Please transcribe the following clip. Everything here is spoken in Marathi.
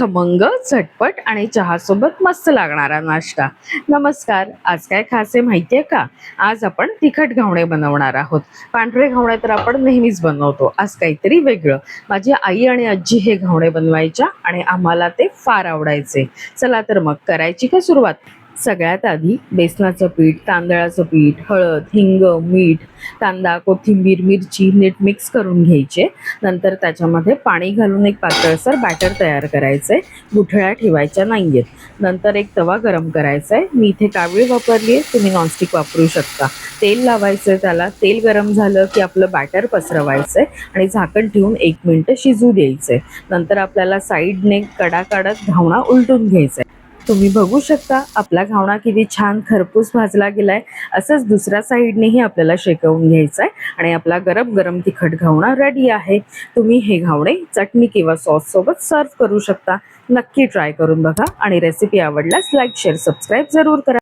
खमंग, झटपट आणि चहासोबत मस्त लागणारा नाश्ता. नमस्कार. आज काय खास आहे माहिती आहे का? आज आपण तिखट घावणे बनवणार आहोत. पांढरे घावणे तर आपण नेहमीच बनवतो. आज काहीतरी वेगळं. माझी आई आणि आजी हे घावणे बनवायच्या आणि आम्हाला ते फार आवडायचे. चला तर मग करायची का सुरुवात? सगळ्यात आधी बेसनाचं पीठ, तांदळाचं पीठ, हळद, हिंग, मीठ, कांदा, कोथिंबीर, मिरची नीट मिक्स करून घ्यायचे. नंतर त्याच्यामध्ये पाणी घालून एक पातळसर बॅटर तयार करायचं आहे. गुठळ्या ठेवायच्या नाही आहेत. नंतर एक तवा गरम करायचा आहे. मी इथे कावळी वापरली आहे, तुम्ही नॉनस्टिक वापरू शकता. तेल लावायचं आहे त्याला. तेल गरम झालं की आपलं बॅटर पसरवायचं आहे आणि झाकण ठेवून 1 मिनिट शिजू द्यायचं आहे. नंतर आपल्याला साईडने कडा काढत घावणा उलटून घ्यायचा आहे. तुम्ही बघू शकता आपला घावणा किती छान खरपूस भाजला गेलाय. असंच दुसऱ्या साईडनेही आपल्याला शेकवून घ्यायचा आहे आणि आपला गरम गरम तिखट घावणा रेडी आहे. तुम्ही हे घावणे चटणी किंवा सॉस सोबत सर्व करू शकता. नक्की ट्राय करून बघा आणि रेसिपी आवडल्यास लाईक, शेअर, सबस्क्राईब जरूर करा.